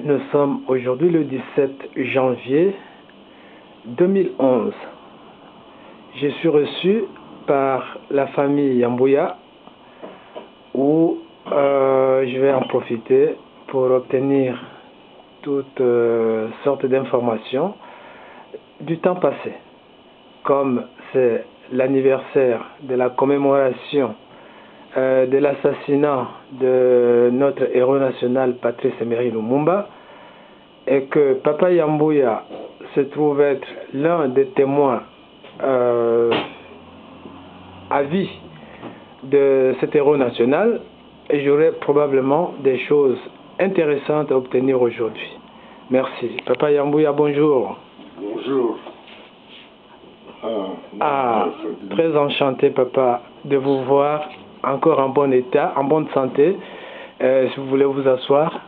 Nous sommes aujourd'hui le 17 janvier 2011. Je suis reçu par la famille Yambouya où je vais en profiter pour obtenir toutes sortes d'informations du temps passé. Comme c'est l'anniversaire de la commémoration de l'assassinat de notre héros national Patrice Emery Lumumba et que Papa Yambouya se trouve être l'un des témoins à vie de cet héros national, et j'aurai probablement des choses intéressantes à obtenir aujourd'hui. Merci. Papa Yambouya, bonjour. Bonjour. Très enchanté, papa, de vous voir encore en bon état, en bonne santé. Si vous voulez vous asseoir.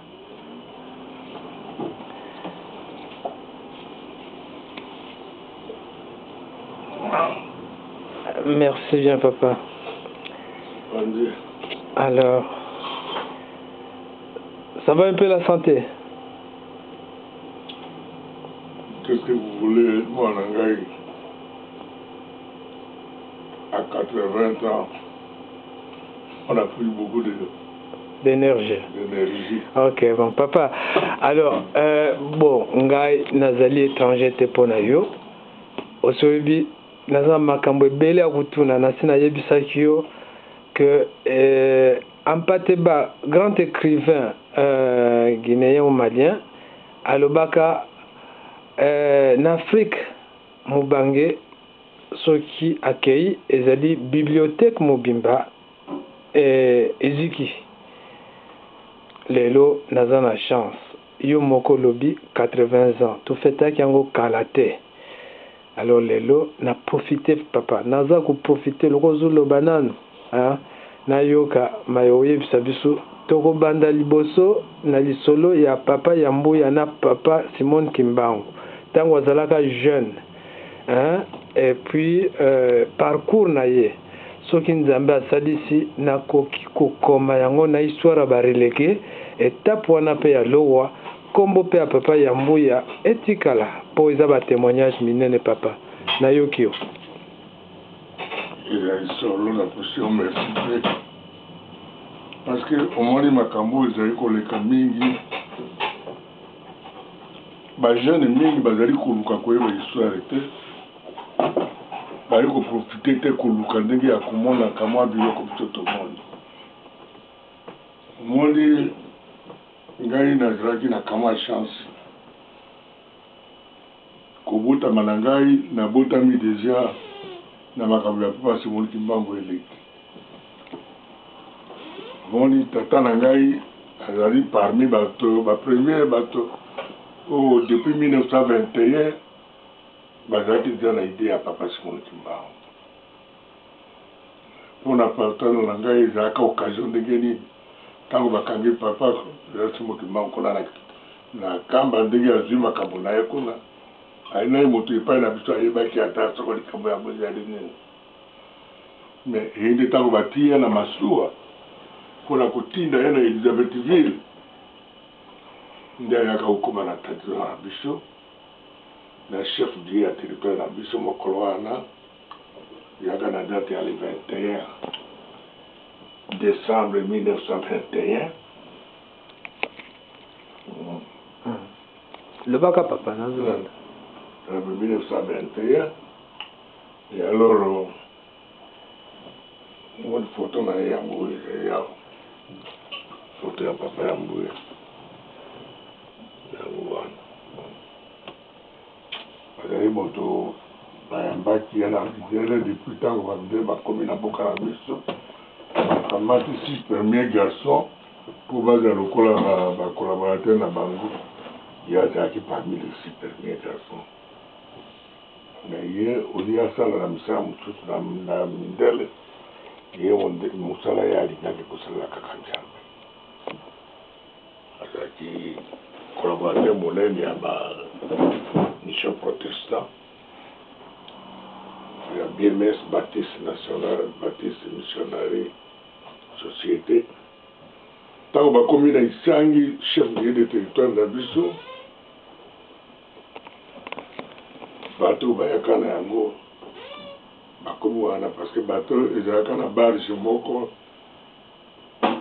Merci bien, papa. Alors, ça va un peu la santé? Qu'est-ce que vous voulez, moi, Nangaï? À 80 ans, on a pris beaucoup d'énergie. Ok, bon, papa. Alors, bon, Ngai Nazali étranger te ponayo. Osobi, Naza Makambo Bele Akutuna, Nasina Yebisakio, que Ampateba, grand écrivain guinéen ou malien, Alobaka, en Afrique, Moubange, ce qui accueille ezali bibliothèque Mobimba et Eziki. Lelo Nazana chance. Yo moko lobi 80 ans. Tout fait à Kiango Kalate. Alors lelo na profité papa. Naza ko profiter le rozo lo banane. Hein? Na yoka mayoye bisabiso. Toko banda liboso na lisolo ya papa Yambouya na papa Simon Kimbangu. Tango azalaka jeune. Hein? Et puis parcours naye soki nzambe asalisi nakoki kokoma yango na histoire bareleke étape wana pe ya lowa kombo pe ya papa Yambouya etikala po eza ba témoignage minene papa nayoki yo solo na position merci parce que omoni makambo ezali koleka mingi bajeune mingi bazali koluka koyeba histoire te bali koprofite te koluka ndenge ya komonaka mwa biloko biso tomoni omoni ngai nazalaki na kamwa chance kobotama na ngai nabotami deja na makambo ya papa Simon Kimbangu eleki omoni tata na ngai azali parmi bato bapremier bato oyo depuis 1921 bazalaki deja na idée ya papa Simon Kimbangu mpona partano na ngai ezalaka occasion ndenge nini ntango bakangi papa Simon Kimbangu kuna na kamba ndenge azwi makambo na ye kuna ayina ye moto epai na biso ayebaki ata soko likambo ya bozi ya nini mais eyi nde ntango batia na masuwa mpona kotinda ye na Elizabethville nde ayaka kokoma na tantino na biso na chef du ya territoire na biso mokolo wana yaka na date ya le 21 décembre 1921 le baka papa nazolanda 1921 et alors une photo na Yambouya ya photo ya papa Yambouya bazali moto bayambaki ya na ridele depuis ntango babide bakomi na mboka na biso bakamati 6 premiers garçons mpo bazala lokola bacolaborateur na bango ye azalaki parmi les 6 premiers garçons mais ye oli asala na misala mosusu na mindele ye mosala ye alingaki kosalela kaka nzambe azalaki collaborateur monene ya ba mission protestant ya BMS Baptiste National Baptiste Missionary Société ntango bakomi na isangi chef de territoire na biso bato bayaka na yango bakomi wana parce que bato ezalaka na barge moko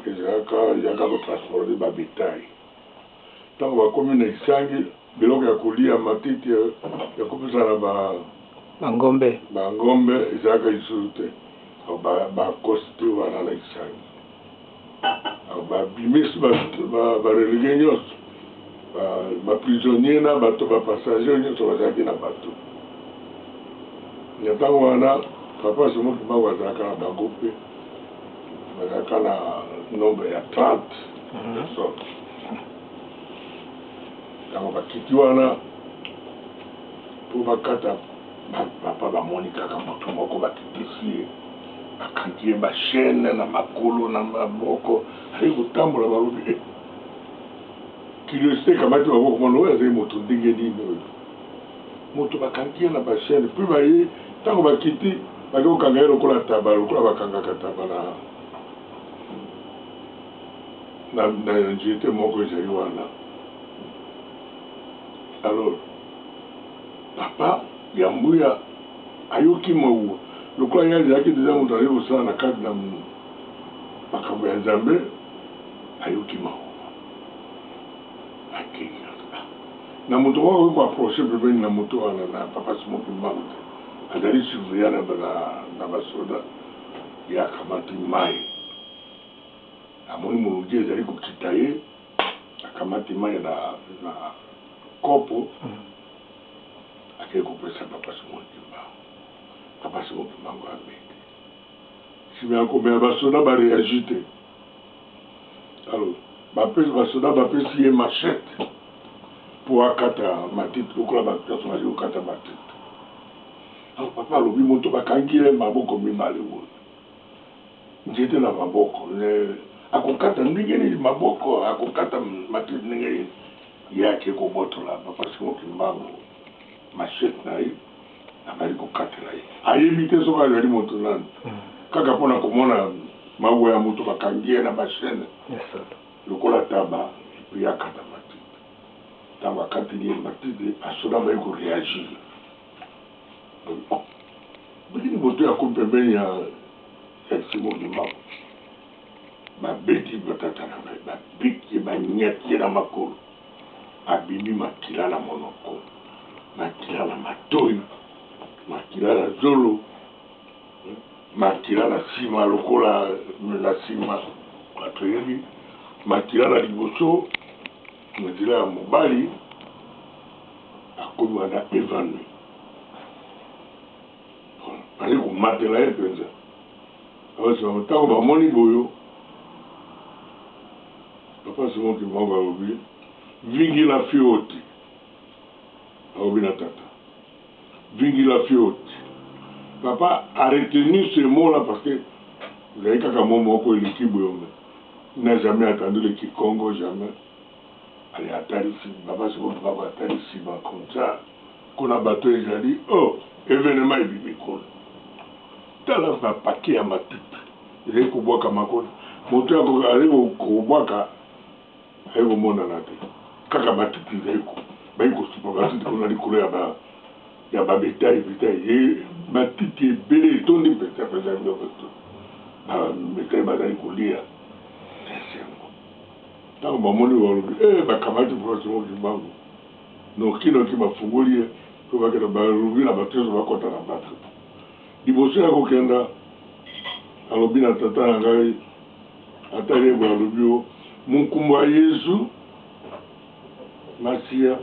ezalaka yaka kotransporte babetail ntango bakomi na isangi biloko ya kolia matiti ya kopesana bangombe ezalaka lisusu te bakosi te wana na isangi babimisi barelege nyonso baprisonnier na bato bapassager nyonso bazalaki na bato na ntango wana papa Simon Kimbangu azalaka na bango mpe bazalaka na nombre ya 30 sorte ntango bakiti wana mpo bakata papa bamoni kaka moto moko bakitisi ye bakangi ye bashene na makolo na maboko ali kotambola balobi curiosité kamati maboko mona oyo azali moto ndenge nini oyo moto bakangi ye na bashene mpe baye ntango bakiti baki kokanga ye lokola taba lokola bakangaka taba na nzete moko ezali wana alors papa ya mbuya ayoki mawa lokola ye azalaki deja moto azali kosala na kati na makambo ya nzambe ayoki mawa akengi na moto moko oyo koaproche pembeni na moto wana na papa Simon Kimbangu te azali surveillant na basoda ye akamati mai amoni molungi ezali kokita ye akamati mai na kopo akei kopesa papa Simon Kimbangu papa Simon Kimbangu abeti simi akomela basoda bareagi te alors basoda bapesi ye machete po akata matiti lokola bato bazali kokata matiti alors papa alobi moto bakangi ye maboko mibale boye nzete na maboko akokata ndenge nini maboko akokata matiti ndenge nini ye ake kobotola papa Simon Kimbangu machete na ye abali kokatela ye ayebi te soki azali moto nani kaka mpona komona mawa ya moto bakangi ye na bashene lokola taba epi akata matiti ntango akateli ye matiti asoda baye koreagir bikini moto ya kopembeni ya Simon Kimbangu babeti batata na babiki banyati na makolo abimi makila na monoko makila na matoi makila na zolo makila na nsima lokola na nsima bato yebi makila na liboso makila ya mobali akomi wana évanoui bali komatela ye mpenza ntango bamoni boyo papa Simon Kimbangu alobi vingila fioti alobi na tata vingila fioti papa a retenu ce mot là parce que vous avez kaka mot moko eleki boyo il n'a jamais entendu le Kikongo jamais allez atalisi papa Simon Kimbangu atalisi comme ça kuna bato ezali oh événement ebibi kuna tala bapake ya matiti ezali kobwaka makolo moto ali kobwaka ayi komonana te kaka matiti ezali bayi kosupa matiti kuna likolo ya babetail ye matiti ebele etondi mpesa babetail bazali kolia esengo ntango bamoni balobi bakamati papa Simon Kimbangu nokinoki bafungoli ye po bakenda balobi na bato nyonso bakota na bato liboso ya kokenda alobi na tata na ngai atali ye boye alobi o monkumbu ya Yesu masiya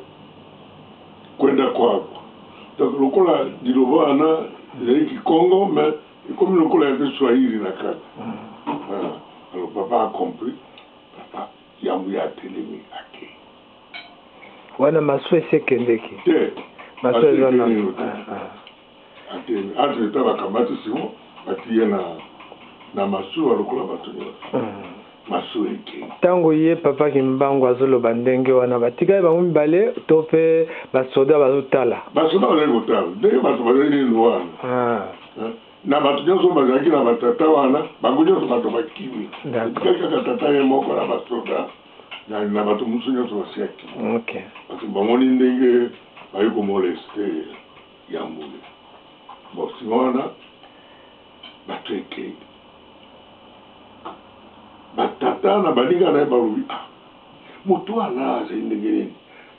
kwenda kwako donc lokola liloba wana ezali Kikongo mais ekomi lokola yape Swahili na kati alors papa a compris papa yango ya atelemi ake wana masu esekendeki te masu ezana atelemi entre temps bakamati Simon batiye na masu alokola bato nyonso masu eke ntango ye papa Kimbangu azoloba ndenge wana batikali bango mibale to mpe basoda bazotala bazali kotala ndenge bato bazali nini wana na bato nyonso bazalaki na batata wana bango nyonso bato bakimi kaka tata ye moko na basoda na bato mosusu nyonso basiaki parce bamoni ndenge bayi komoleste Yambouya bon nsima wana bato ekei batata na baninga na ye balobi moto wana azali ndenge nini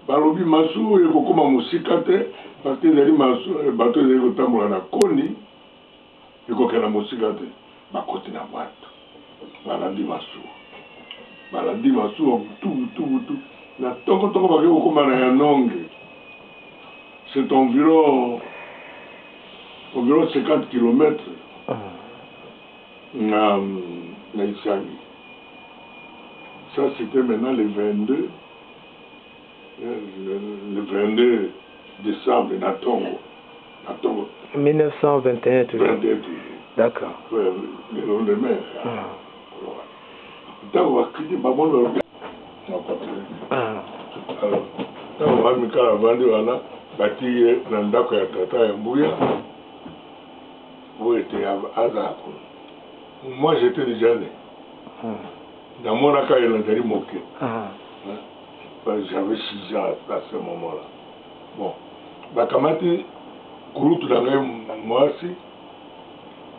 balobi masuwa ekokoma mosika te parce que ezali bato ezali kotambola na koni ekokenda mosika te bakoti na bwato balandi masuwa butu na tokotoko bake kokoma na Yanonge c'est environ 50 km na Isangi. Ça c'était maintenant le 22 décembre na Tongo 1921 toujours. D'accord. Le lendemain. Ntango bakiti bamoni balobi alors ntango bamikala bandi wana bati ye na ndako ya tata Yambouya oyo ete aza moi j'étais déjà né namonaka ye nazali moke j'avais 6 ans à ce moment là bon bakamati kurutu na ngai mwasi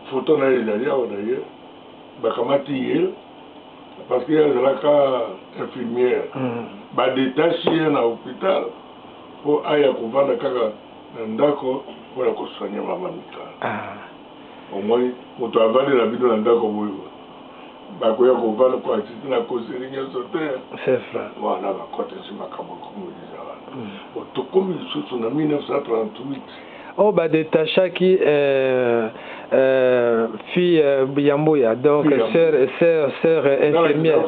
foto na ye ezali awa na ye bakamati ye parce que azalaka infirmière badetache ye na hôpital po aya kovanda kaka na ndako mpona kosoigne mama Mikala omoi moto avandi na bino na ndako boyo bakoya kovanda koasiste na koseri nyonso te wana bakotesi makambo komoliza wana tokomi lisusu na 1938 oh badetachaki fille Yambouya donc sœur infirmière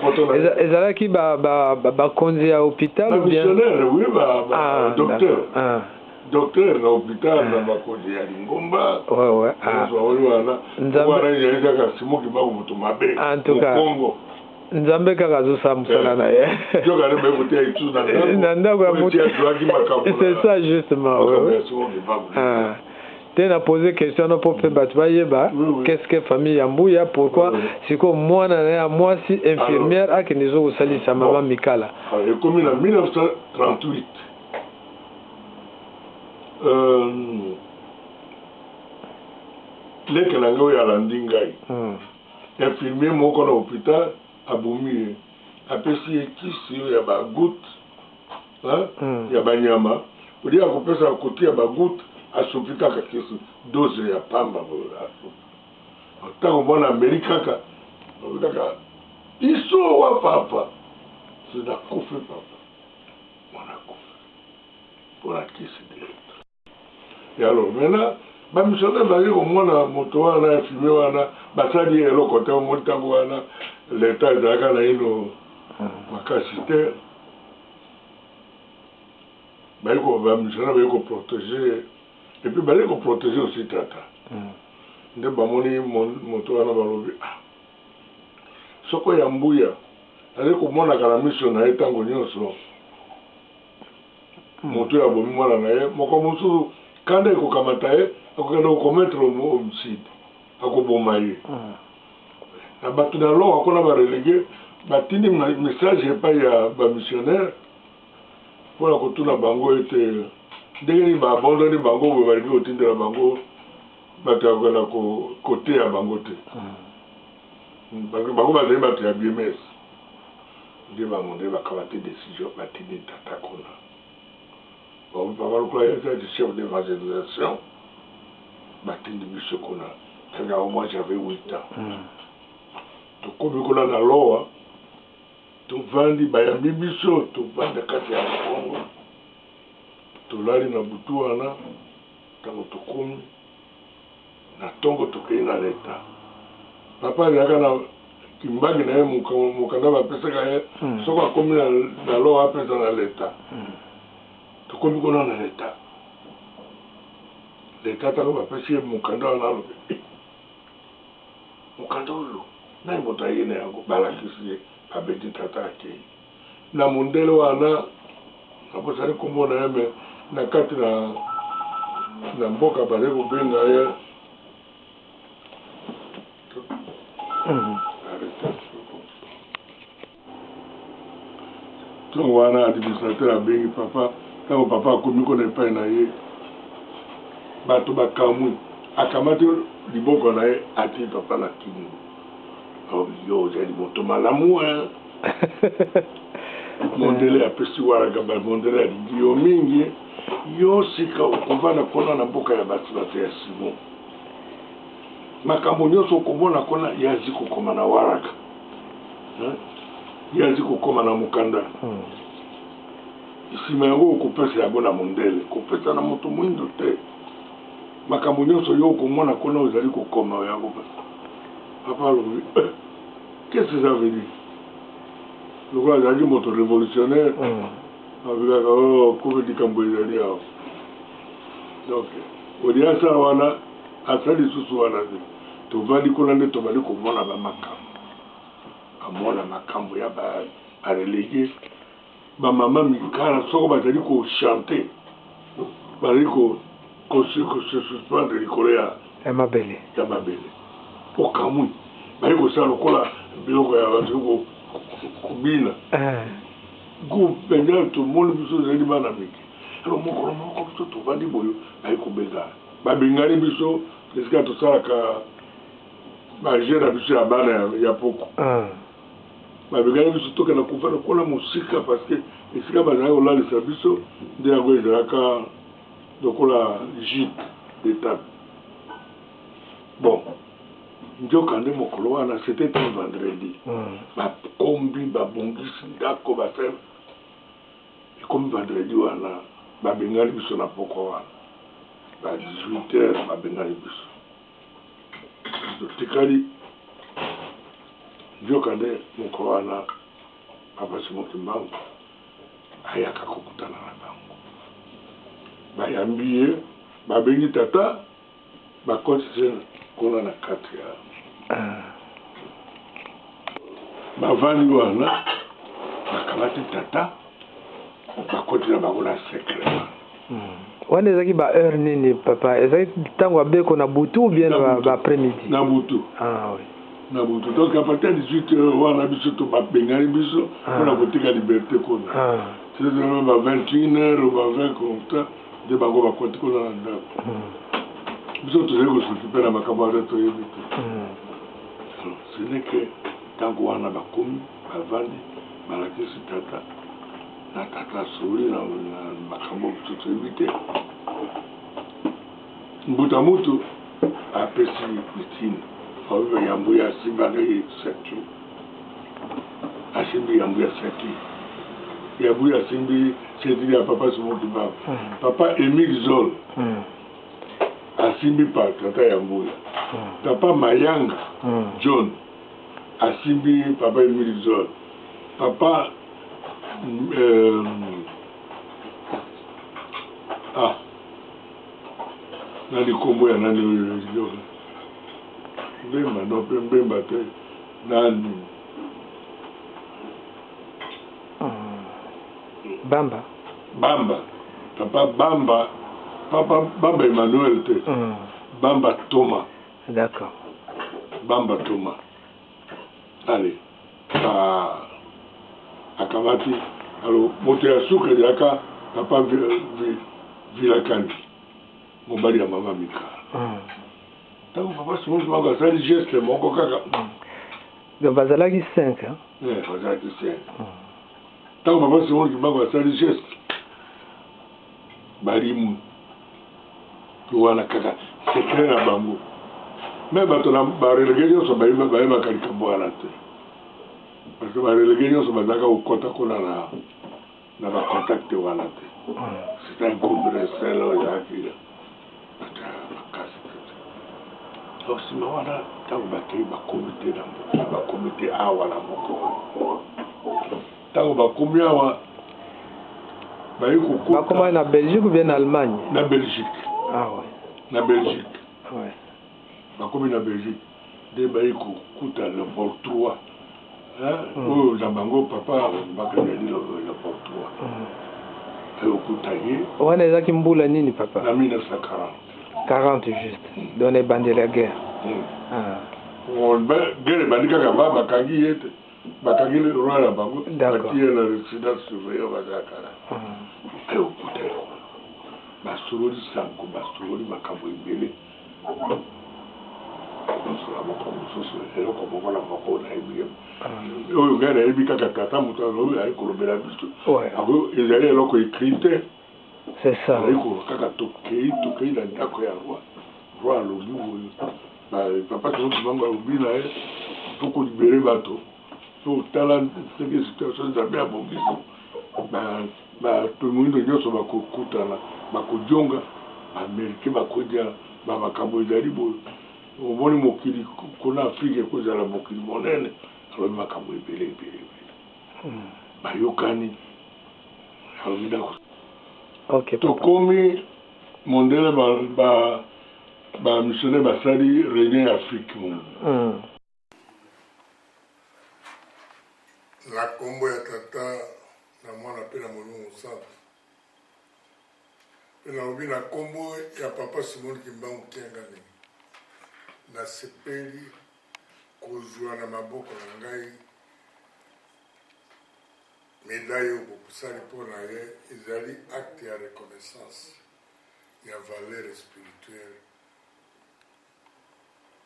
ezalaki bakonzi ya hôpital ou bien missionnaire oui docteur na hôpital na bakonzi ya Lingomba wana ezalaka simoki bako moto mabe Kongo Nzambe kaka azosala mosala na ye na ndako ya moto c'est ça justement te na poser question no po pe bato bayeba qu'est-ce que famille Yambouya pourquoi siko mwana na ya mwasi infirmière akende zo kosalisa mama Mikala ekomi na 1938 leke na ngai oyo alandi ngai infirmier moko na hôpital abumi ye apesi ye kisi oyo ya bagoutte ya banyama olia akopesa kotia bagoutte asupi kaka kisi dose ya pamba ntango mwana ameri kaka iso wa papa sinakufe papa mwana kufe mpona kisi direct et alors maintenant bamissionnaire bazali komona moto wana infirme wana basali ye eloko te omoni ntango wana leta ezalaka na ino makasi te bamissionnaire bazali koprotege et puis bazali koprotege aussi tata nde bamoni moto wana balobi soko Yambouya azali komonaka na miso na ye ntango nyonso moto oyo abomi mwana na ye moko mosusu kanda ekokamata ye akokenda kokometre homicide akoboma ye na bato na loko akona barelege batindi message epai ya bamissionnaire mpona kotuna bango ete ndenge nini baabandoni bango boye balingi kotindela bango bato yakokenda koteya bango te bango bazali bato ya BMS nde bango nde bakamati décision batindi tata kuna papa lokola eza du chef d'évangélisation batindi biso kuna kaka au moins j'avais 8 ans tokomi kuna na lowa tovandi bayambi biso tovanda kati ya Kongo tolali na butu wana ntango tokomi na ntongo tokei na leta papa azalaka na kimbagi na ye mokanda bapesaka ye soko akomi na lowa apesa na leta tokomi kuna na leta ntango bapesi ye mokanda wana alobi mokanda oyo naye moto aye na yango balakisi ye abeti tata akei na mondele wana naposali komona ye me na kati na mboka bazali kobenga ye ntongo wana administrateur abengi papa ntango papa akomi kona epai na ye bato bakamwi akamati liboko na ye atie papa na kini yo ozali moto malamu mondele apesi waraka bamondele alingi yo mingi yo sika okovanda kona na mboka ya bato ya Simon makambo nyonso okomona kona yazi kokoma na waraka yazi kokoma na mukanda nsima yango okopesa yango na mondele kopesa na moto mwindo te makambo nyonso yo okomona kona ozali kokoma yango papa alobi qu'est-ce que ça veut dire lokola azalaki moto révolutionnaire abikaka kobe likambo ezali awa donc olia asala wana asali lisusu wana te tovandi kuna nde tobali komona bamakambo amona makambo ya barelege bamama mikala soko bazali kochante bazali se suspendre likolo ya mabele okamwi bali kosala lokola biloko ya bato kubina penza tomoni biso ezali bana mike alo mokolo moko biso tovandi boyo bali kobengana babengani biso esika tosalaka baje na biso ya bana ya poko babengani biso tokenda kufa lokola mosika parce que esika bazalaki kolalisa biso nde yango ezalaka lokola gite d'étape bon njoka nde mokolo wana c'était un vendredi bakombi babongisi ndako basema ekomi vendredi wana babengani biso na poko wana ba 18h babengani biso totikali njoka nde mokolo wana papa Simon Kimbangu ayaka kokutana na bango bayambi ye babengi tata bakotise kuna na kati ya bavandi wana bakamati tata bakoti na bango na secret wana ezalaki ba heure nini papa ezalaki ntango abeko na butu ou bien ba après-midi na butu oui na butu donc à partir de 18h wana biso to babengani biso mpona kotika liberté kuna c'est vraiment ba 21h ou ba 20 comme ça nde bango bakoti kuna na ndako biso tozali kosokipe na makambo wana toyebi te ce n'est que ntango wana bakomi bavandi balakisi tata na tata soli na makambo biso toyebi te mbuta mutu apesi mitini oyo yambu ya simbaki seki asimbi yambu ya seki yambu ya simbi seki ya papa Simon Kimbangu papa Émile Zoll asimbi pa tata yambu papa Mayanga John asimbi papa Émile Zoll papa nani kombo ya nani oyo mbemba no pe mbemba te nani Bamba papa Bamba Emmanuel te Bamba Thomas d'accord Bamba Thomas allez akamati alors moto ya suka yaka papa Vilakandi mobali ya mama Mika tango papa Simon Kimbangu asali geste moko kaka donc bazalaki 5 bazalaki 5 tango papa Simon Kimbangu asali geste barimu wana kaka secret na bango mais bato na barelege nyonso bayebaka likambo wana te parce que barelege nyonso bazalaka kokota kuna na bacontacte wana te c'est un groupe resel oyo ezalaki makasi te nsima wana ntango bakei bakomite na mboka bakomite awa na moko ntango bakomi awa bayi kokuta bakoma na Belgique ou bien na Allemagne na Belgique ouais na Belgique ouais bakomi na Belgique nde bayi kokuta le Portugais oyo na bango papa bakangeli le Portugais ayi kokuta ye wana ezalaki mbula nini papa na 1940 40 juste donne bande la guerre guerre ebandi kaka bakangi ye te bakangi le roi la bango D'accord. batie la résidence surveillée bazakala ayo kuta basololi sango basololi makambo ebele basolola moko mosusu eloko moko na moko nayebi oyo ngai nayebi kaka tata moto alobi ayi kolobela biso ako ezali eloko écrit te. C'est ça. ayi kaka tokei na ndako ya roi alobi oyo papa tozokibango alobi na ye fo kolibere bato fo tala ndenge situation nzambe abongisi bato moyindo nyonso bakokutana bakojonga baamerike bakodia bamakambo ezali boye omoni mokili kuna afrike ekozala mokili monene alobi makambo ebele bayokani alobi ndako tokomi mondele bamissionnaire basali réunion ya afrique na kombo ya tata na mwana mpe na molungu centre mpe nalobi na kombo ya papa Simon Kimbangu Kiangani nasepeli kozwa na maboko na ngai médaille oyo bokosali mpo na ye ezali acte ya reconnaissance ya valeur spirituelle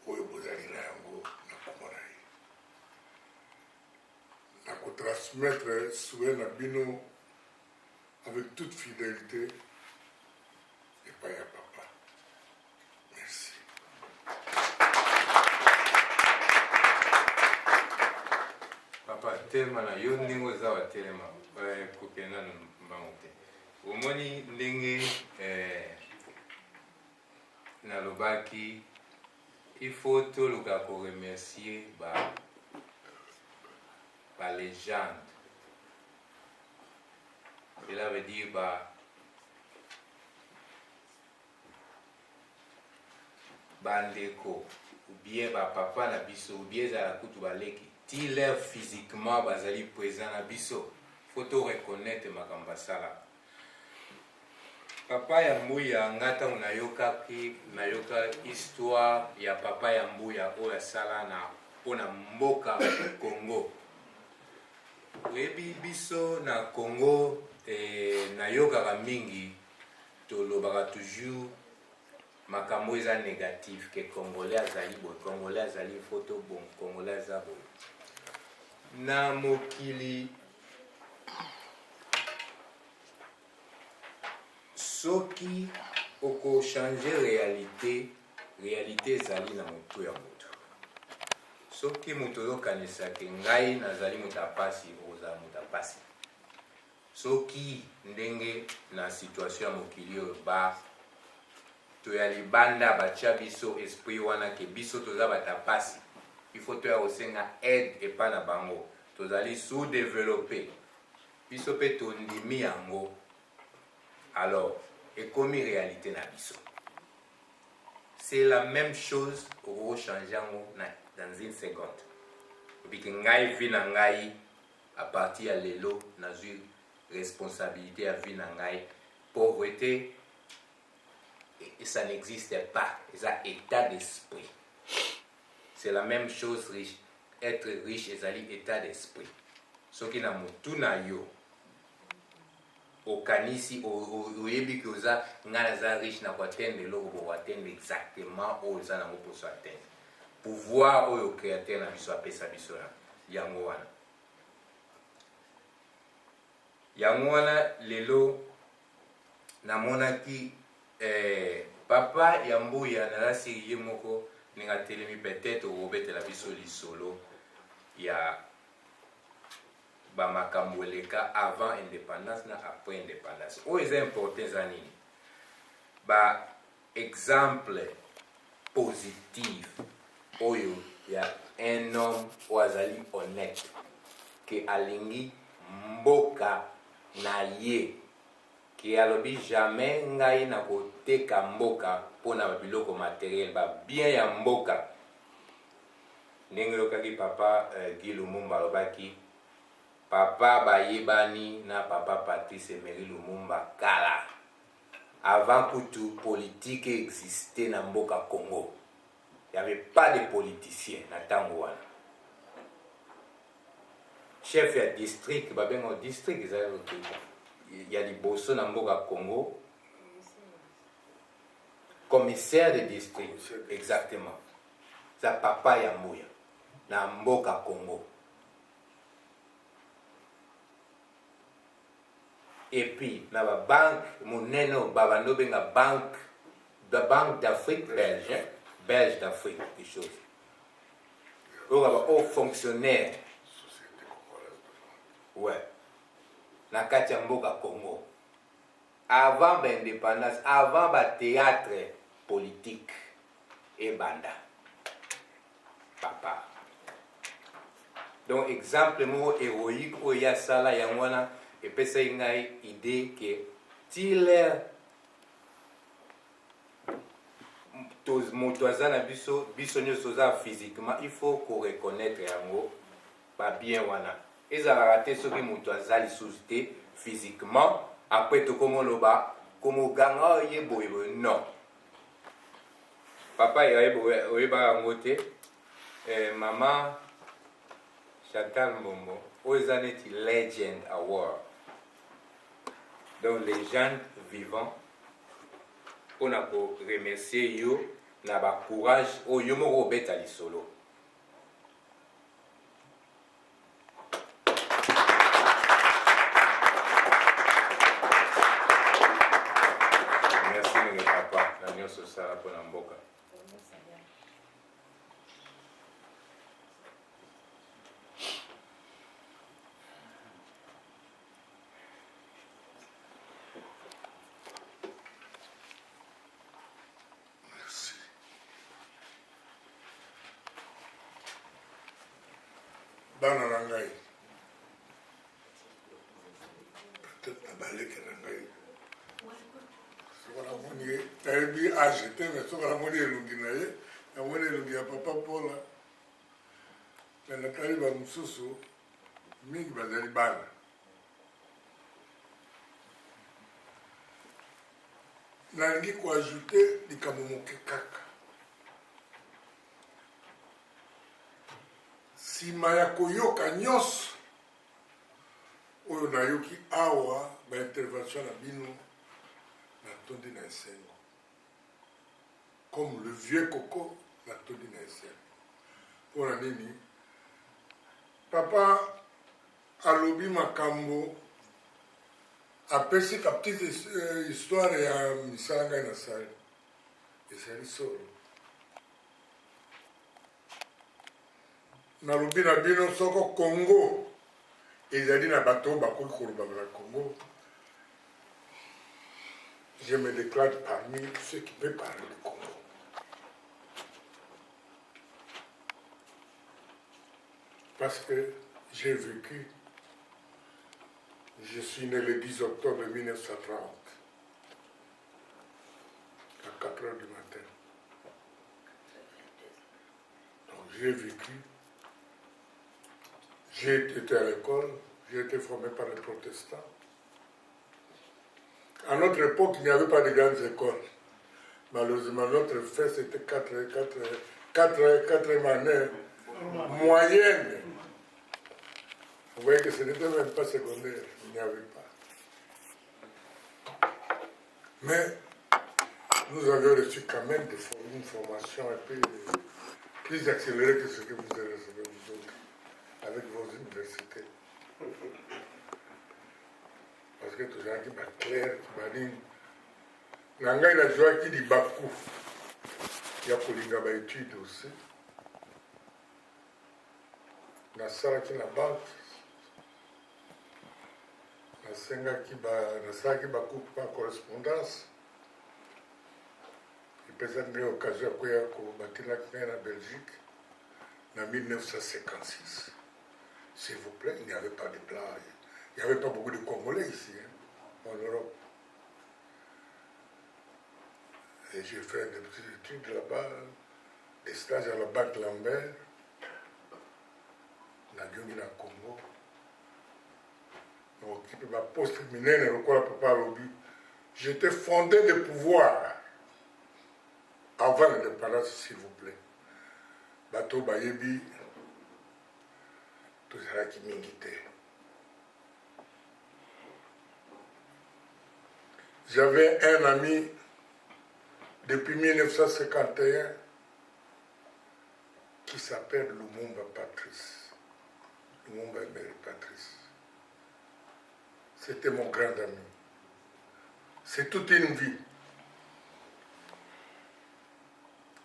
oyo bozali na yango na kombo na ye na kotransmettre souhait na bino avec toute fidélité epai ya papa. Merci. Papa telema na yo ndenge oza wa telema kokenda mbango te omoni ndenge nalobaki il faut toluka koremercier ba légende. Cela veut dire bandeko ou bien papa na biso ou bien za kutu baleki ti l'air physiquement bazali présent na biso faut to reconnaître makamba sala papa ya mbuya ngata unayoka histoire ya papa ya mbuya oya sala na pona mboka Congo webi biso na Congo nayoka mingi tolobaka toujours makambo eza négatif que congolais azali bon congolais azali photo bon congolais aza bon na mokili soki oko changer réalité ezali na moto ya moto soki moto ozokanisa ke ngai nazali moto apasi ozala moto apasi soki ndenge na situation ya mokili oyo toya libanda batia biso esprit wana ke biso toza batapasi il faut toya kosenga aide epa na bango tozali sous-développé biso pe tondimi yango alors ekomi réalité na biso c'est la même chose okochanger yango dans une seconde obiki ngai vi na ngai à partir ya lelo nazwi responsabilité ya vi na ngai pauvreté. Et ça n'existe pas, c'est un état d'esprit. C'est la même chose, riche. Être riche est un état d'esprit. Ce qui n'a pas na yo. Au kanisi, au yebi que vous avez riche n'a pas atteindre l'eau pour atteindre exactement où vous avez pour atteindre. Pouvoir au créateur n'a pas pu sa biso yangoana. Yangoana lelo na monaki. Papa ya mbuya nalasi ye moko ninga telemi peut-être obetela biso lisolo ya ba makambo eleka avant indépendance na après indépendance o est important za nini ba exemple positif oyo ya un homme oazali honnête que alingi mboka na ye ki alobi jamais ngai na koteka mboka pona biloko matériel ba bien ya mboka ndenge lokaki papa Guy Lumumba alobaki papa bayebani na papa Patrice Emery Lumumba kala avant que tout politique existait na mboka Congo. Il n'y avait pas de politiciens na tango wana chef ya district babenga district eza ya liboso na mboka Congo, commissaire de district exactement, za papa ya mbuya na mboka Congo. Et puis na ba banque monene babando benga banque d'Afrique belge, belge d'Afrique des choses. On va haut fonctionnaire. Ouais. Na kati ya mboka Congo. Avant l'indépendance, avant le théâtre politique et banda. Papa. Donc exemple mo héroïque o ya sala ya mwana et puis c'est une idée que tiller moto aza na biso nyonso oza physiquement, il faut qu'on reconnaître yango ba bien wana. Ezalaka te soki moto aza lisusu te physiquement après tokomoloba komoganga ye boye non. Papa oyeba yango te. Maman Chantal Mbombo oyo eza neti Legend Award, donc légende vivant, on a pour remercier yo na ba courage oyo moko obeta lisolo. Merci mon papa na nyonso sala pona mboka. Bana na ngai peut-être nabaleke na ngai soki namoni ye nayebi age te mais soki namoni elongi na ye namoni elongi ya papa Paula me natali bamosusu mingi bazali bana. Nalingi koajoute likambo moke kaka. Sima ya koyoka nyonso oyo nayoki awa ba intervention na bino natondi na esengo comme le vieux coco natondi na esengo. Mpona nini papa alobi makambo apesi ka petite histoire ya misala ngai nasali ezali solo. Nalobi na bino soko Congo ezali na bato bakoki koloba na Congo, je me déclare parmi ceux qui peuvent parler du Congo. Parce que j'ai vécu, je suis né le 10 octobre 1930 à 4 h du matin. Donc j'ai vécu. J'ai été à l'école, j'ai été formé par les protestants. À notre époque, il n'y avait pas de grandes écoles. Malheureusement, notre fête, c'était 4 années moyennes. Vous voyez que ce n'était même pas secondaire, il n'y avait pas. Mais nous avions reçu quand même une formation un peu plus accélérée que ce que vous avez reçu vous autres, avec vos universités. Parce que tout ça qui va clair, qui va dire, l'anglais la joie qui dit Bakou, il y a pour les études aussi. La salle qui la banque, la salle qui va couper par correspondance. Il peut être une occasion de bâtir la Belgique en 1956. S'il vous plaît, il n'y avait pas de plage. Il n'y avait pas beaucoup de Congolais ici, hein, en Europe. Et j'ai fait des petites études là-bas, des stages à la Banque Lambert, na Guinée, na Congo. Donc, ma poste minée, papa Robi. J'étais fondé de pouvoir avant l'indépendance, s'il vous plaît. Bateau Bayebi, tozalaki mingi te. J'avais un ami depuis 1951 qui s'appelle Lumumba Patrice. Lumumba Emery Patrice. C'était mon grand ami. C'est toute une vie.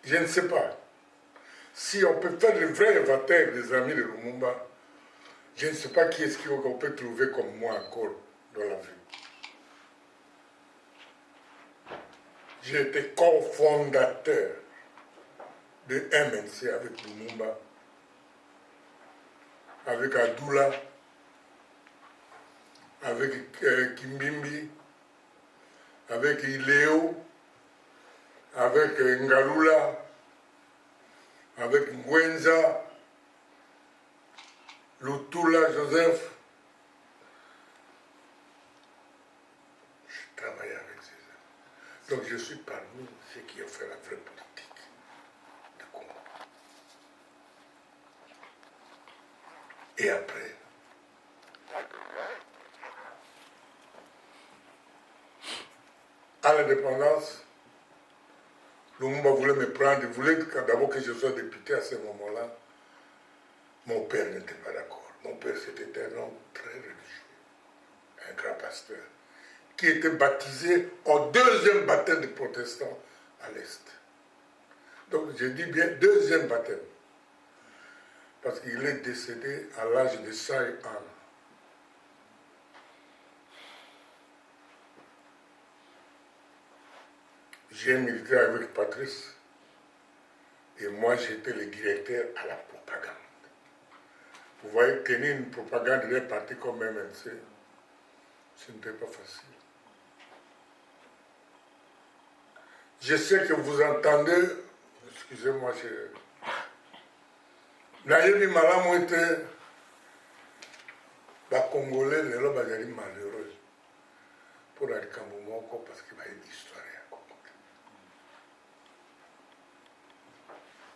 Je ne sais pas. Si on peut faire le vrai inventaire des amis de Lumumba, je ne sais pas qui est-ce qu'on peut trouver comme moi encore dans la vie. J'ai été cofondateur de MNC avec Lumumba, avec Adoula, avec Kimbimbi, avec Iléo, avec Ngalula, avec Ngwenza, Lutula Joseph. Je travaillais avec ces gens. Donc je suis parmi ceux qui ont fait la vraie politique de Congo. Et après, à l'indépendance, Lumumba voulait me prendre, il voulait d'abord que je sois député à ce moment-là. Mon père n'était pas d'accord. Mon père, c'était un homme très religieux, un grand pasteur, qui était baptisé au deuxième baptême des protestants à l'Est. Donc, je dis bien deuxième baptême, parce qu'il est décédé à l'âge de 100 ans. J'ai milité avec Patrice et moi j'étais le directeur à la propagande. Vous voyez, tenir une propagande d'un parti comme MNC, ce n'était pas facile. Je sais que vous entendez, excusez-moi, Nayebi malamu ete ba Congolais lelo bazali malheureux pour la likambo moko parce que bayebi histoire ya Congo.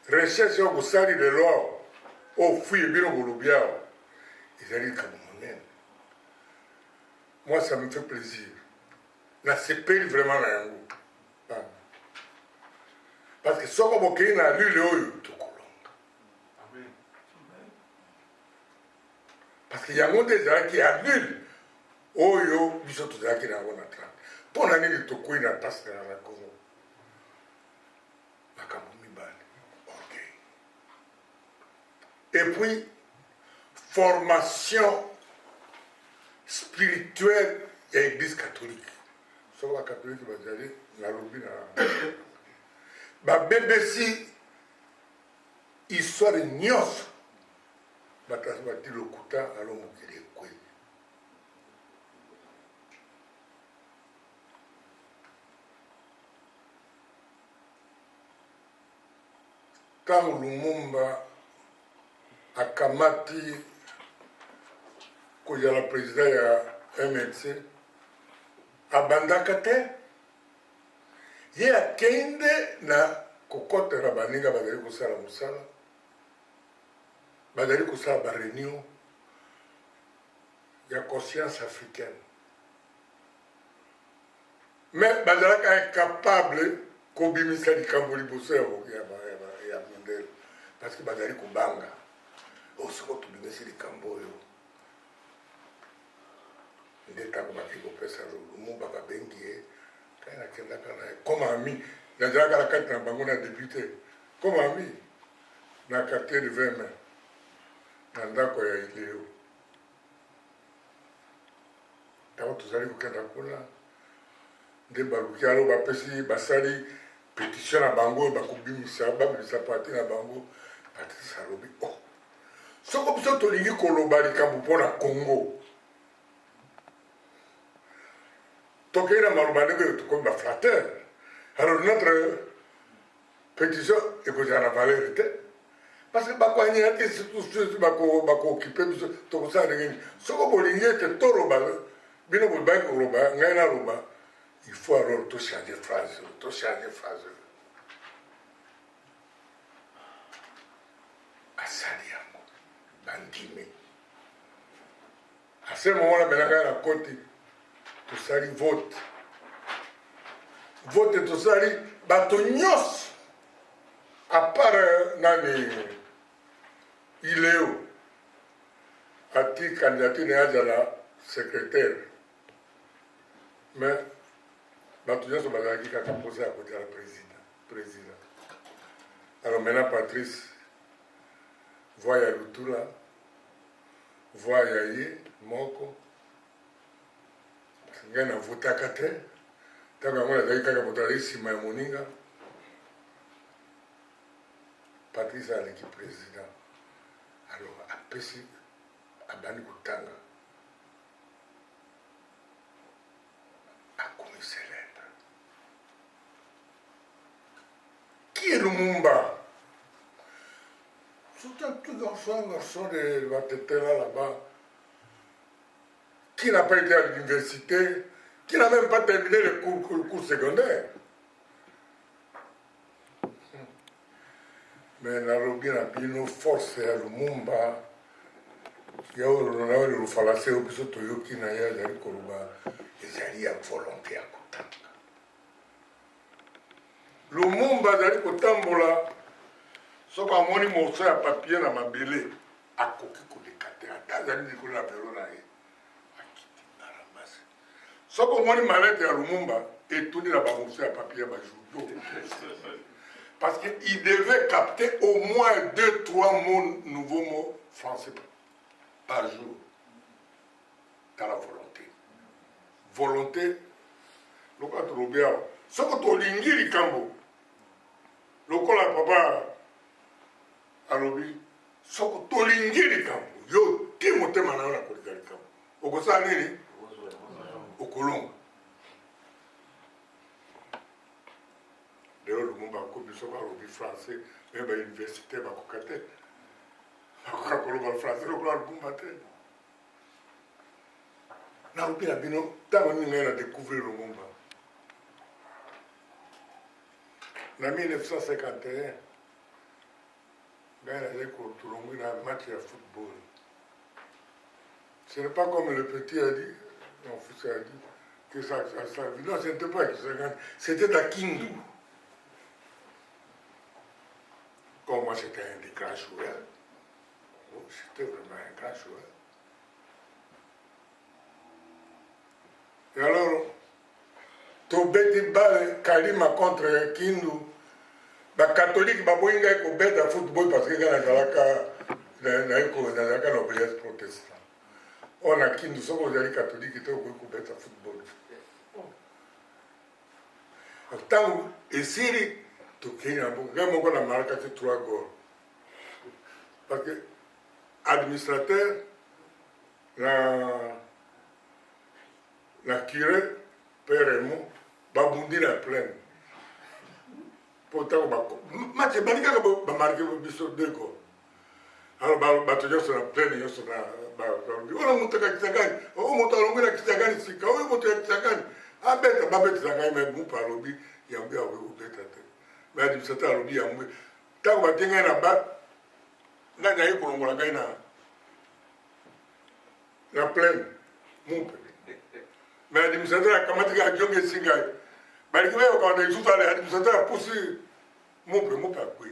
Recherche ya kosali lelo ofuye bino bolobi awa ezali likambo monene. Moi ça me fait plaisir. Nasepeli vraiment na yango. Parce que soko bokei na lule oyo tokolonga. Parce qu'il y a un des gens qui annulent. Oyo, ils sont tous là qui n'ont pas de train. Pour l'année de Tokyo, il a passé dans la Congo. Ok. Et puis, formation spirituelle et église catholique. Sur la catholique, il va dire, la lobby, la BBC, histoire de Nyos. Batasbati lokuta alomukile kwe. Quand Lumumba akamati kozala président ya MNC abandaka te ye akende na kokotela baninga bazali kosala mosala bazali kosala ba réunion ya conscience africaine mais bazalaka incapable kobimisa likambo liboso ya mondele parce que bazali kobanga osoko tobimisi likambo oyo nde ntango baki kopesa Lumumba babengi ye kai nakendaka na ye comme ami nazalaka na kati na bango na député comme ami na quartier de 20 mai na ndako ya Ileo. Ntango tozali kokenda kuna nde baluki alo bapesi basali pétition na bango bakobimisa parti na bango Patrice alobi oh soko biso tolingi koloba likambo mpo na Congo tokei na maloba ndenge oyo tokomi baflateur alors notre pétition ekozala na valeur te parce que bakwanyela te surtout bako-occupe biso tokosala ndenge nini soko bolingi ete toloba bino bolibaki koloba ngai naloba il faut alors changer phrase asali yango bandime À ce moment-là, maintenant, à côté, tout ça, il vote. Vote tout ça, Batonios, à part Nani, Iléo, à titre candidature à la secrétaire. Mais Batonios, on m'a dit qu'il a posé à côté de la président. Alors maintenant, Patrice, voit Yalutula, voit Yaye, Moko, parce qu'il y a un vote à 4 ans. Tant que moi, j'ai voté ici, mais Moninga, Patrice a l'équipe président. Alors, à Pessi, à Bani Koutanga, à Koumi célèbre. Qui est Lumumba? C'est un tout garçon de Vatetela là-bas, qui n'a pas été à l'université, qui n'a même pas terminé le cours secondaire. Mais Nairobi n'a pas une force à Lumumba. Il y a eu fallacie au biso toyoki na ya zali koloba ezali ya volonté à kotanga. Lumumba zali kotambola soki amoni morceau ya papier na mabele akoki koleka te ata azali likolo na velo na ye akiti aramase. Soki omoni malete ya Lumumba etuni na bamorceau ya papier ya bajudo. Parce qu'il devait capter au moins 2-3 mots, nouveaux mots français par jour. Dans la volonté. Volonté, le cas de Robert, ce que tu as lingi le cambo, le cas de papa Alobi, ce que tu as lingi le cambo, yo, qui m'a dit que tu as lingi le cambo. Au Gosa Nini, au Colombe. D'ailleurs, le monde a commis ça par le français, même à l'université, à Kokate. À le français, le monde a dit. N'a tant qu'on a découvert le monde. En 1951, il y a un match de football. Ce n'est pas comme le petit a dit, mon fils a dit, que ça non, ce n'était pas Kisangani, c'était à Kindu. Comme moi, c'était un des grands joueurs. C'était vraiment un grand joueur. Et alors, Tobeti Bal Kalima contre Kindu, les catholiques, ils ont fait un football parce qu'ils ont fait un obéissance protestant. On a Kindu, ce sont les catholiques qui ont fait un football. Tant que Syrie, Kenya, on a marqué 3 goals. Parce que l'administrateur, la curé, Père Raymond, Babundi la plaine. Pourtant, match est marqué 2 goals. Alors, Batoyo sur la plaine, il y a sur la. On a monté à Kisangani, on a monté à Kisangani, on a monté à Kisangani. Ah, bête, Kisangani, mais bon, par l'objet, il y a un peu de bête. Mais l'administrateur a l'objet, tant que tu as un bat, là, il y a eu pour la plaine, mon père. Mais l'administrateur a commencé à dire que c'est un gars. Mais quand l'administrateur a poussé, mon père, oui.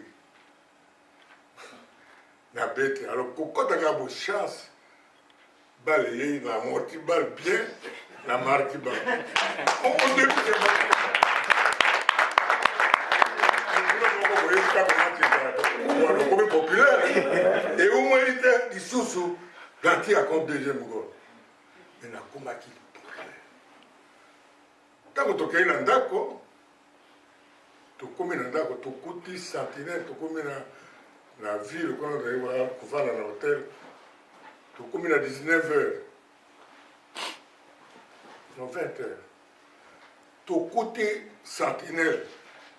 La bête, alors quand tu as une chance, balayer, la mortie, balle bien, la marque, balle. On débute, c'est populaire. Et au moins, il était du sous-sous, Ganti a contre 2e goal. Mais il a combattu populaire. Tant que tu as un d'accord, tu as un d'accord, tu as coûté sentinelle, tu as la ville, quand on va dans l'hôtel, tu as à 19h. Non, 20h. Tu as coûté sentinelle.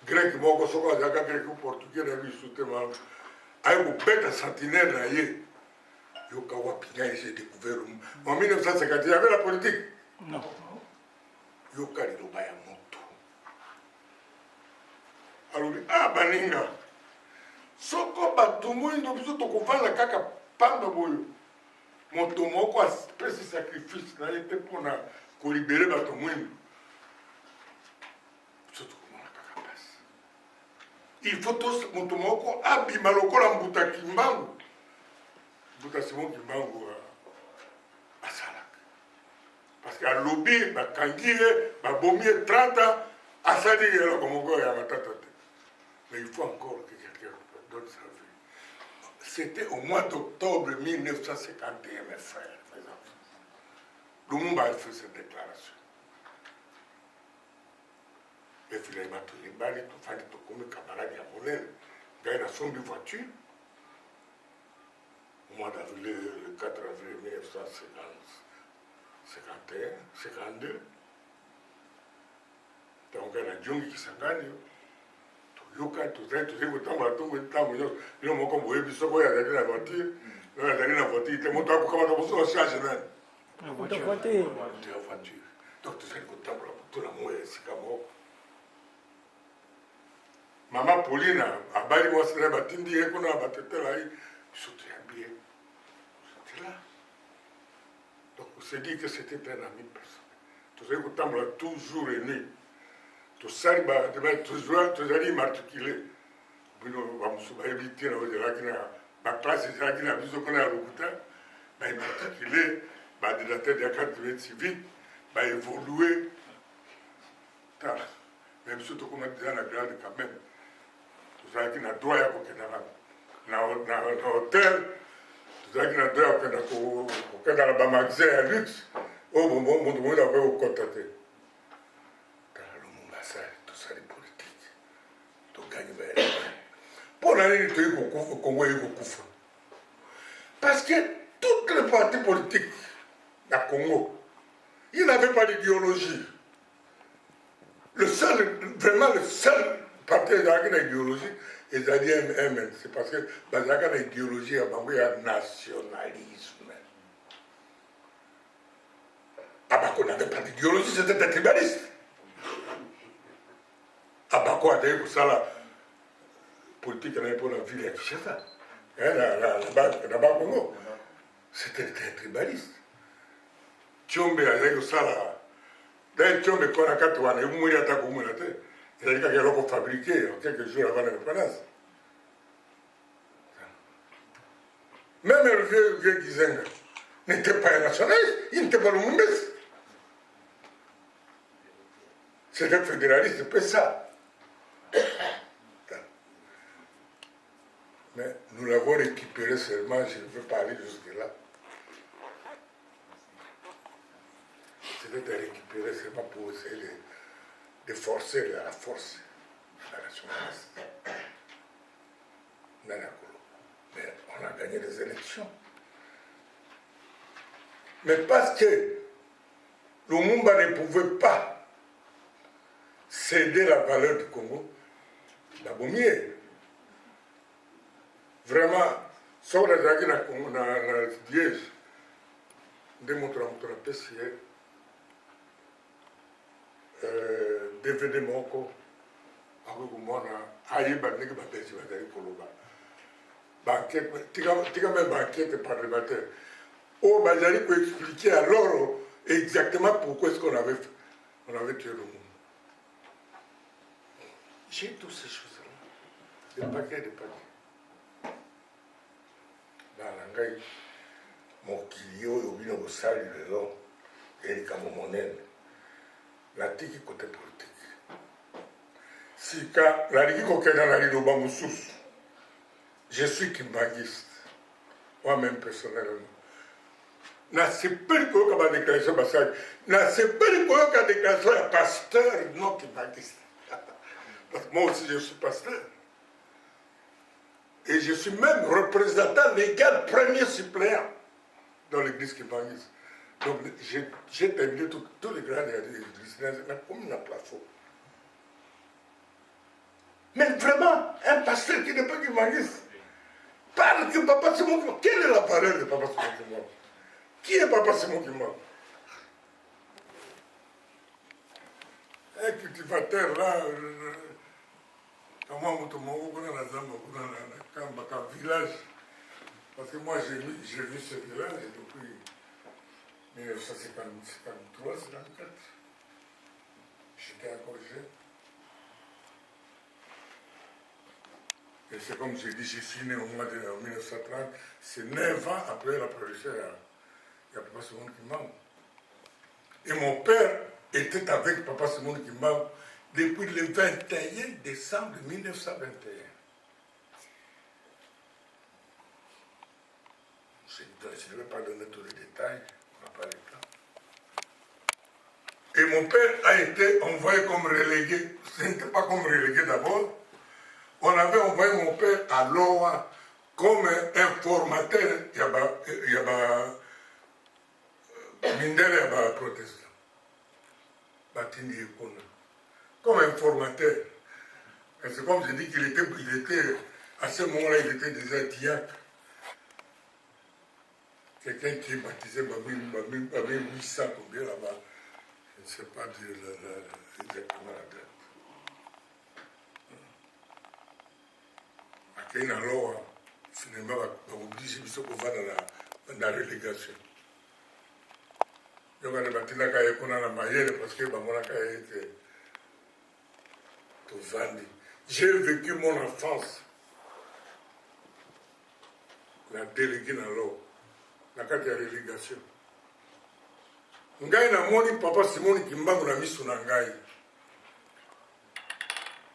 Grec, moko soko azaka grec ou portugais na biso te ma ay ko beta sentinelle na ye yo kawa pinga j'ai découvert en 1950 il y avait la politique non yo kali do baya moto alors ah baninga soko batumu ndo biso to kovanda kaka pamba boyo moto moko apesi sacrifice na ye te mpona kolibere bato mwindu biso tokomona kaka mpasi. Il faut tous moto moko abima lokola mbuta kimbangu, mbuta Simon Kimbangu asalaka parce que alobi bakangi ye babomi ye 30 ans asali eloko moko ya matata te. Mais il faut encore que quelqu'un donne sa vie. C'était au mois d'octobre 1951, mes frères, mes enfants. Lumumba a fait cette déclaration. Et finalement, tout les balles, tout fallait tout comme camarade à voler. Gars, dans son voiture. Au mois d'avril, le 4 avril 1951, 52. Donc, il y a un jungle qui s'en gagne. Yoka tozali kotambola ntongo ntango nyonso bino moko boyebi soki oyo azali na voiture oyo azali na voiture te moto akokamata mosusu ocharge nani ya voiture. Donc tozali kotambola kotuna moya esika moko. Mama Pauline abali mwasi na batindi ye kuna batetela ye biso toyambi ye c'était là. Donc on s'est dit que c'était un ami personnel. Tozali kotambola toujours et nuit. Tosali tozali immatriculé bino bamosusu bayebi te na ozalaki na baklasse ezalaki na biso kuna ya lokuta baimmatriculé badélateur ya carte civique baévolue tala. Mais biso tokoma deja na grade quand même tozalaki na droit ya kokenda na hôtel, tozalaki na droit ya kokenda na bamagasin ya luxe oyo moto moyina akoki kokota te. Parce que toutes les partis politiques à Congo, ils n'avaient pas d'idéologie. Vraiment le seul parti qui a une idéologie, ils ont dit MN. C'est parce que il y a une idéologie, il y a un nationalisme. Abako n'avait pas d'idéologie, c'était un tribaliste. Abako a dit que ça là. Politique pour la ville à Kinshasa, là-bas au Congo, c'était un tribaliste. Tchombe a dit que ça là, d'ailleurs Tchombe quand on a 4 ans, il mourit à ta communauté, il a dit qu'il a fabriqué en quelques jours avant l'indépendance. Même le vieux Gizenga n'était pas un nationaliste, il n'était pas le Mumbès. C'était fédéraliste, c'est ça. Mais nous l'avons récupéré seulement, je ne veux pas aller jusque-là. C'était de récupérer seulement pour essayer de forcer la force, la nationaliste. Mais on a gagné les élections. Mais parce que Lumumba ne pouvait pas céder la valeur du Congo, il a vomi. Vraiment, sur les agues na Liège, démontre la PCA, DVD moko, aïeba nègre batesi batari koloba, banquette, tika même banquette parlementaire. Oh, Bazali peut expliquer alors exactement pourquoi est-ce qu'on avait tué le monde. J'ai toutes ces choses-là, des paquets. Ngai mokili oyo bino bosali lelo elikambo monene natiki kote politique sika nalingi kokenda na liloba mosusu. Je suis kimbangiste moi-même personnellement, nasepeli koyoka badéclaration basali, nasepeli koyoka déclaration ya pasteur non kimbangiste parce que moi aussi je suis pasteur. Et je suis même représentant légal premier suppléant dans l'église Kimbangiste. Donc j'ai terminé tous les grands églises, comme un plafond. Mais vraiment, un pasteur qui n'est pas Kimbangiste parle que Papa Simon Kimbangu. Quelle est la valeur de Papa Simon Kimbangu? Qui est Papa Simon Kimbangu? Un cultivateur là. Kama mtu moko kuna na zamba kuna na kamba ka village Parce que moi, j'ai vu ce village depuis 1953, 54. J'étais encore jeune. Et c'est comme je dis, je suis né au mois de 1930, c'est 9 ans après la production, il y a Papa Simone Kimbangu. Et mon père était avec Papa Simone Kimbangu depuis le 21 décembre 1921. Je ne vais pas donner tous les détails, on n'a pas le temps. Et mon père a été envoyé comme relégué. Ce n'était pas comme relégué d'abord. On avait envoyé mon père à Loa comme informateur. Il y a Mindele, il y a protestant. Comme informateur. Et c'est comme je dis qu'il était, à ce moment-là, il était déjà diacre. Quelqu'un qui est baptisé Babé 800 combien là-bas. Je ne sais pas dire exactement la date. Il y a alors, finalement, on oblige de dans la relégation. Donc, on a bâti la caille qu'on a la maillère parce que la caille était tout vendu. J'ai vécu mon enfance. On a délégué dans l'eau. La carte de la relégation. Ngai na moni Papa Simone Kimbangu na miso na ngai.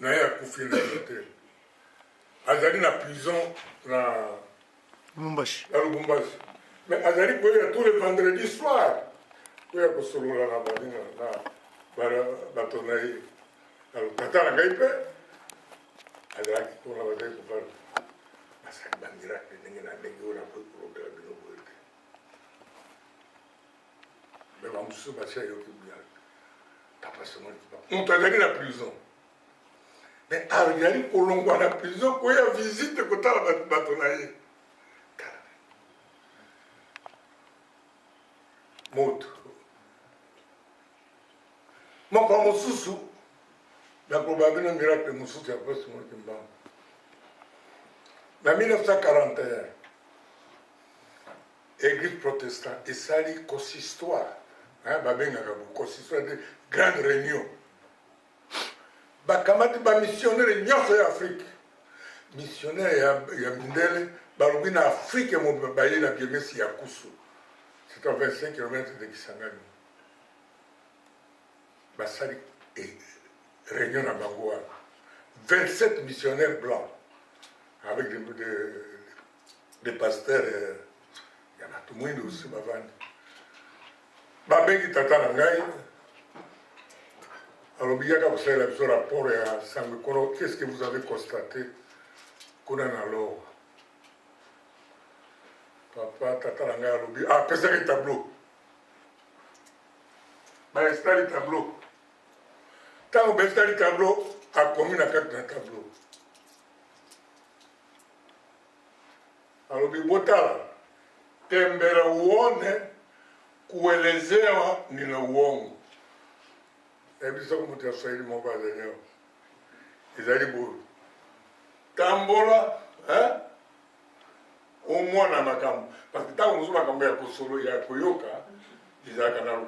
Na ya kufi na hotel. Azali na prison na Lubumbashi. À Lubumbashi. Mais Azali pouvait tous les vendredis soirs. Pouvait pour solo la badina na batonaï. Alors tata na ngai pe. Azali pour la badina pour faire. Masaki bandira ke ndenge na ndenge ora pour programme no bote. Mais vamos se baixar eu que bien. Papa Simone Kimbangu. On t'a gagné la prison. Mais Ariali Kolongwa na prison, quand il y a visite, quand il y a batonaï. Moto. Mon père Moussou, il y a probablement un miracle de Moussou qui a fait Simone Kimbangu. En 1941, l'église protestante, et ça dit consistoire. Consistoire de grandes réunions. Bakamati ba missionnaire nyonso ya Afrique. Missionnaire ya Mindele, balobi na Afrique mo baye na biemesi ya Kusu. C'est à 25 km de Kisangani. Basali et réunion à Bangoua. 27 missionnaires blancs avec des pasteurs. Il y en a tout le monde aussi, Bavani. Babengi tata na ngai. Alors, il y a un rapport à Sangokono. Qu'est-ce que vous avez constaté qu'on a alors? Papa, tata, langa, lobby. Ah, qu'est-ce le tableau? Bah, c'est le tableau. Tant que c'est le tableau, a commis la carte d'un tableau. Alors, il y a tembera uone, kuelezewa ni na uongo. Et puis ça, comme tu as fait, mon père, ils allaient beau. Tambola, hein? Au moins, dans ma camp. Parce que tant que nous avons un solo, il y a un Koyoka, ils ont un canal.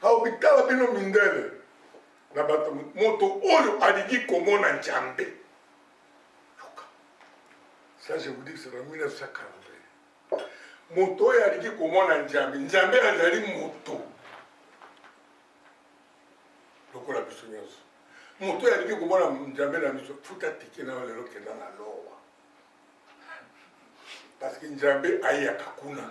Ah, oui, tu as bien mindele. Na bato moto oyo aliki komo na Njambe. Ça, je vous dis que c'est en 1940. Moto ya liki komona Njambe. Njambe azali moto. Lokola biso nyonso. Moto ya liki komona Njambe na biso futa tike na lelo kenda na lowa. Parce que Njambe ayaka kuna.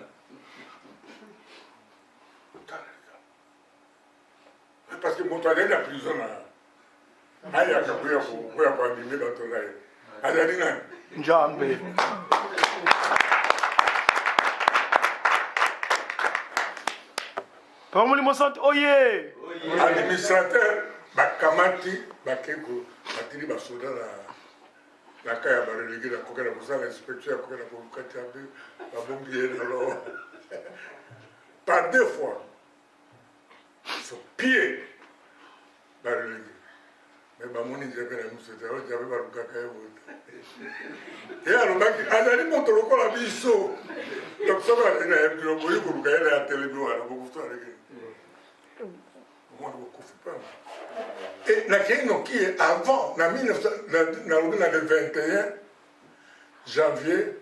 Parce que moto azali na prison na ayaka kuya kwa bimbe bato na ye. Azali na Njambe. Pamuli Mosante, oye! Administrateur, bakamati, bakeko, batili basoda na kaya barelégué na koka na kosa l'inspecteur koka na kokati abe, babombier alors. Par 2 fois, ils sont pillés barelégué. Mais bamoni nzembe na miso te ojabe balukaka ye bote ye alobaki azali moto lokola biso donc soki azali na ye bino boyi koluka ye na ya telemi wana bokufa aleke omwana bokufi pamba et nakei noki ye avant nalobi na le 21 janvier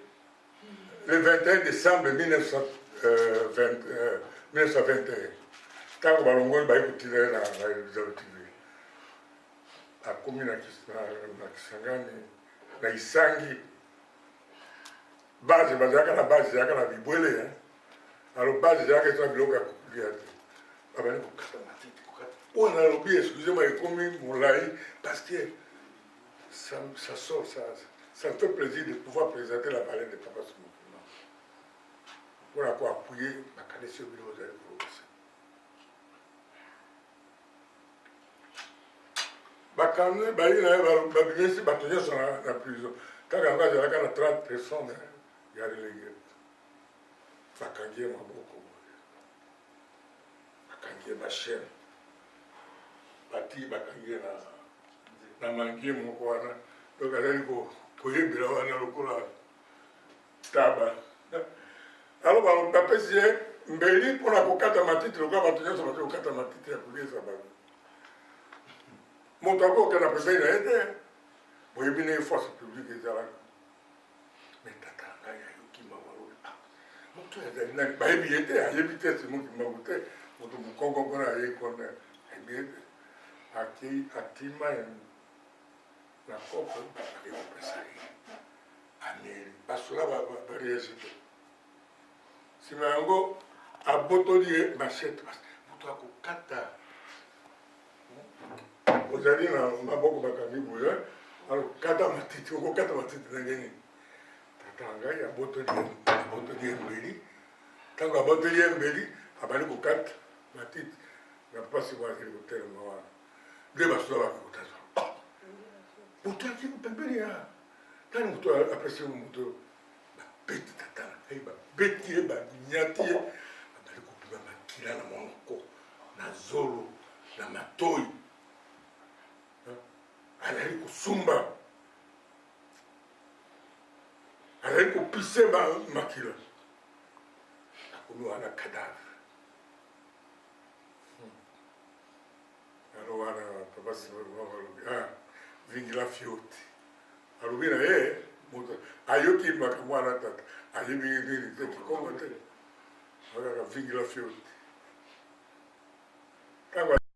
le 21 décembre 1921 ntango balongoli bayi kotina ye na Elizabeth TV akomi na Kisangani na Isangi base bazalaka na base ezalaka na bibwele alo base ezalaka eza biloko ya kokulia te babani kokata matiti kokata oyo nalobi excusez-moi ekomi molai parce que ça sort ça me fait plaisir de pouvoir présenter la balade de Papa Soumoukouna mpona koappuye makanisi oyo biloko ozali progrese bakamne bayi na ye babimisi bato nyonso na prison kaka yango azalaka na 30 personnes ya relege bakangi ye maboko bakangi ye bachaine bakangi ye na mangie moko wana donc azali koyebela wana lokola taba alors bapesi ye mbeli mpona kokata matiti lokola bato nyonso bati kokata matiti ya koliesa bato moto akokenda pembeni na ye te boyebi na ye force publique ezalaka me tata ngai ayoki mawalobi moto azali nani bayebi ye te ayebi te simoki mabu te moto mokongo mpona aye kona ayebi ye te akima na kopo akekopesa ye ameli basola bariese te nsima yango abotoli ye machete moto akokata ozali na maboko bakangi boye alokata matiti okokata matiti ndenge nini tata ngai abotoli ye mbeli ntango abotoli ye mbeli abali kokata matiti na mpasi mwazeli kotelema wana nde basola bakokotasa moto akiki pembeni ya tani moto apesi moto babeti tata na ngai babeti ye banyati ye abali kopima makila na monoko na zolo na matoi azali kosumba azali kopise makila akomi wana cadavre alo wana papa simalobi vingila fioti alobi na ye moto ayoki makambo wana tata ayebi nini te kikongo te akaka vingila fioti